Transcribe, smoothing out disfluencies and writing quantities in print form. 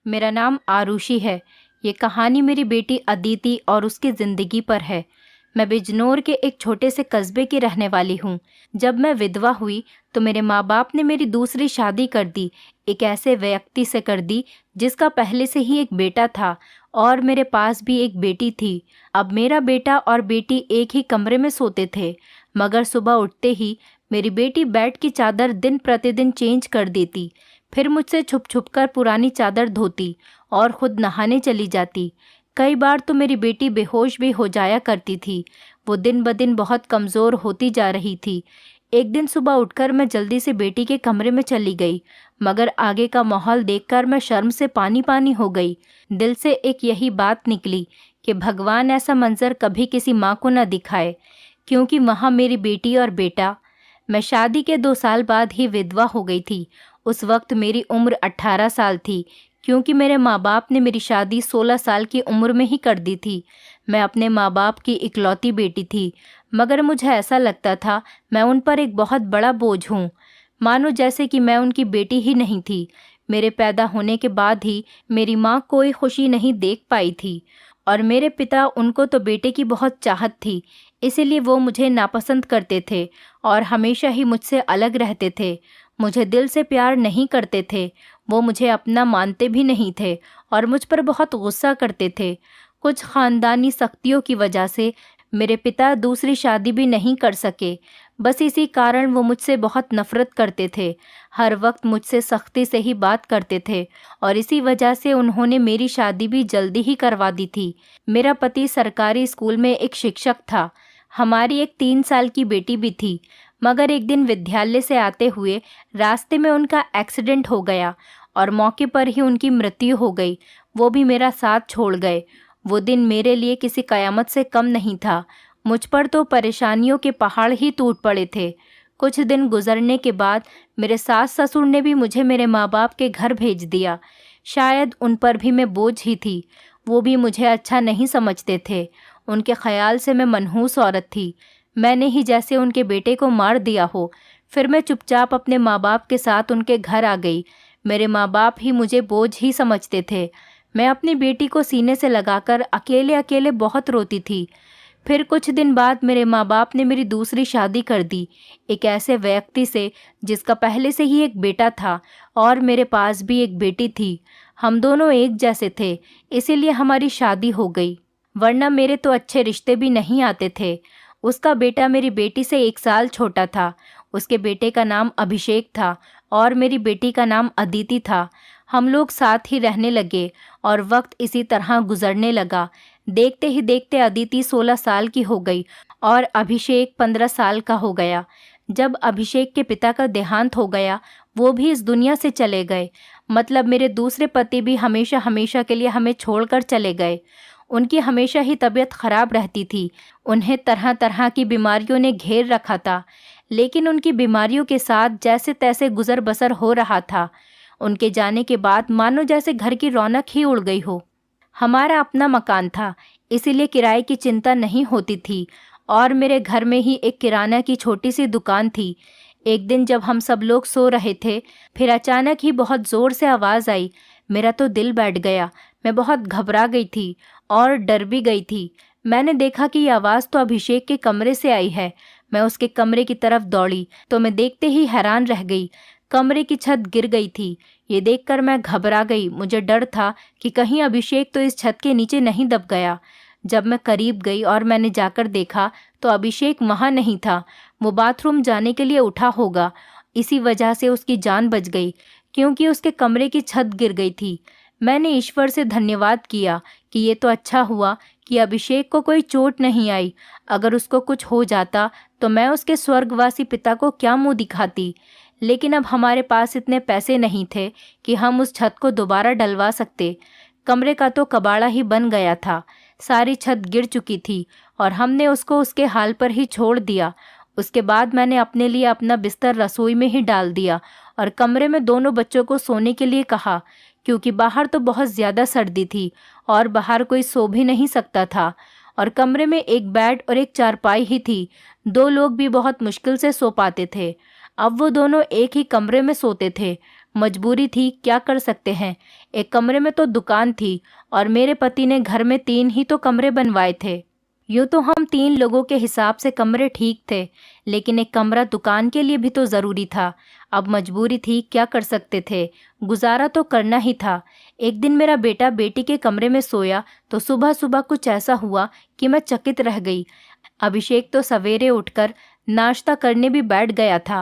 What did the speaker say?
मेरा नाम आरुषि है। ये कहानी मेरी बेटी अदिति और उसकी ज़िंदगी पर है। मैं बिजनौर के एक छोटे से कस्बे की रहने वाली हूँ। जब मैं विधवा हुई तो मेरे माँ बाप ने मेरी दूसरी शादी कर दी। एक ऐसे व्यक्ति से कर दी जिसका पहले से ही एक बेटा था और मेरे पास भी एक बेटी थी। अब मेरा बेटा और बेटी एक ही कमरे में सोते थे, मगर सुबह उठते ही मेरी बेटी बेड की चादर दिन प्रतिदिन चेंज कर देती। फिर मुझसे छुप छुप कर पुरानी चादर धोती और खुद नहाने चली जाती। कई बार तो मेरी बेटी बेहोश भी हो जाया करती थी। वो दिन ब दिन बहुत कमज़ोर होती जा रही थी। एक दिन सुबह उठकर मैं जल्दी से बेटी के कमरे में चली गई, मगर आगे का माहौल देखकर मैं शर्म से पानी पानी हो गई। दिल से एक यही बात निकली कि भगवान ऐसा मंजर कभी किसी माँ को न दिखाए, क्योंकि वहाँ मेरी बेटी और बेटा। मैं शादी के 2 साल बाद ही विधवा हो गई थी। उस वक्त मेरी उम्र 18 साल थी, क्योंकि मेरे माँ बाप ने मेरी शादी 16 साल की उम्र में ही कर दी थी। मैं अपने माँ बाप की इकलौती बेटी थी, मगर मुझे ऐसा लगता था मैं उन पर एक बहुत बड़ा बोझ हूँ, मानो जैसे कि मैं उनकी बेटी ही नहीं थी। मेरे पैदा होने के बाद ही मेरी माँ कोई खुशी नहीं देख पाई थी और मेरे पिता, उनको तो बेटे की बहुत चाहत थी, इसीलिए वो मुझे नापसंद करते थे और हमेशा ही मुझसे अलग रहते थे। मुझे दिल से प्यार नहीं करते थे। वो मुझे अपना मानते भी नहीं थे और मुझ पर बहुत गुस्सा करते थे। कुछ ख़ानदानी सख्तियों की वजह से मेरे पिता दूसरी शादी भी नहीं कर सके। बस इसी कारण वो मुझसे बहुत नफ़रत करते थे। हर वक्त मुझसे सख्ती से ही बात करते थे और इसी वजह से उन्होंने मेरी शादी भी जल्दी ही करवा दी थी। मेरा पति सरकारी स्कूल में एक शिक्षक था। हमारी एक 3 साल की बेटी भी थी, मगर एक दिन विद्यालय से आते हुए रास्ते में उनका एक्सीडेंट हो गया और मौके पर ही उनकी मृत्यु हो गई। वो भी मेरा साथ छोड़ गए। वो दिन मेरे लिए किसी कयामत से कम नहीं था। मुझ पर तो परेशानियों के पहाड़ ही टूट पड़े थे। कुछ दिन गुजरने के बाद मेरे सास ससुर ने भी मुझे मेरे माँ बाप के घर भेज दिया। शायद उन पर भी मैं बोझ ही थी। वो भी मुझे अच्छा नहीं समझते थे। उनके ख्याल से मैं मनहूस औरत थी। मैंने ही जैसे उनके बेटे को मार दिया हो। फिर मैं चुपचाप अपने माँ बाप के साथ उनके घर आ गई। मेरे माँ बाप ही मुझे बोझ ही समझते थे। मैं अपनी बेटी को सीने से लगाकर अकेले अकेले बहुत रोती थी। फिर कुछ दिन बाद मेरे माँ बाप ने मेरी दूसरी शादी कर दी, एक ऐसे व्यक्ति से जिसका पहले से ही एक बेटा था और मेरे पास भी एक बेटी थी। हम दोनों एक जैसे थे, इसीलिए हमारी शादी हो गई, वरना मेरे तो अच्छे रिश्ते भी नहीं आते थे। उसका बेटा मेरी बेटी से 1 साल छोटा था। उसके बेटे का नाम अभिषेक था और मेरी बेटी का नाम अदिति था। हम लोग साथ ही रहने लगे और वक्त इसी तरह गुजरने लगा। देखते ही देखते अदिति 16 साल की हो गई और अभिषेक 15 साल का हो गया। जब अभिषेक के पिता का देहांत हो गया, वो भी इस दुनिया से चले गए। मतलब मेरे दूसरे पति भी हमेशा हमेशा के लिए हमें छोड़कर चले गए। उनकी हमेशा ही तबीयत खराब रहती थी। उन्हें तरह तरह की बीमारियों ने घेर रखा था, लेकिन उनकी बीमारियों के साथ जैसे तैसे गुजर बसर हो रहा था। उनके जाने के बाद मानो जैसे घर की रौनक ही उड़ गई हो। हमारा अपना मकान था, इसीलिए किराए की चिंता नहीं होती थी और मेरे घर में ही एक किराना की छोटी सी दुकान थी। एक दिन जब हम सब लोग सो रहे थे, फिर अचानक ही बहुत ज़ोर से आवाज़ आई। मेरा तो दिल बैठ गया। मैं बहुत घबरा गई थी और डर भी गई थी। मैंने देखा कि ये आवाज़ तो अभिषेक के कमरे से आई है। मैं उसके कमरे की तरफ दौड़ी तो मैं देखते ही हैरान रह गई। कमरे की छत गिर गई थी। ये देखकर मैं घबरा गई। मुझे डर था कि कहीं अभिषेक तो इस छत के नीचे नहीं दब गया। जब मैं करीब गई और मैंने जाकर देखा तो अभिषेक वहाँ नहीं था। वो बाथरूम जाने के लिए उठा होगा, इसी वजह से उसकी जान बच गई, क्योंकि उसके कमरे की छत गिर गई थी। मैंने ईश्वर से धन्यवाद किया कि ये तो अच्छा हुआ कि अभिषेक को कोई चोट नहीं आई। अगर उसको कुछ हो जाता तो मैं उसके स्वर्गवासी पिता को क्या मुंह दिखाती। लेकिन अब हमारे पास इतने पैसे नहीं थे कि हम उस छत को दोबारा डलवा सकते। कमरे का तो कबाड़ा ही बन गया था। सारी छत गिर चुकी थी और हमने उसको उसके हाल पर ही छोड़ दिया। उसके बाद मैंने अपने लिए अपना बिस्तर रसोई में ही डाल दिया और कमरे में दोनों बच्चों को सोने के लिए कहा, क्योंकि बाहर तो बहुत ज़्यादा सर्दी थी और बाहर कोई सो भी नहीं सकता था। और कमरे में एक बेड और एक चारपाई ही थी। 2 लोग भी बहुत मुश्किल से सो पाते थे। अब वो दोनों एक ही कमरे में सोते थे। मजबूरी थी, क्या कर सकते हैं। एक कमरे में तो दुकान थी और मेरे पति ने घर में 3 ही तो कमरे बनवाए थे। यूँ तो हम 3 लोगों के हिसाब से कमरे ठीक थे, लेकिन एक कमरा दुकान के लिए भी तो ज़रूरी था। अब मजबूरी थी, क्या कर सकते थे, गुजारा तो करना ही था। एक दिन मेरा बेटा बेटी के कमरे में सोया तो सुबह सुबह कुछ ऐसा हुआ कि मैं चकित रह गई। अभिषेक तो सवेरे उठकर नाश्ता करने भी बैठ गया था।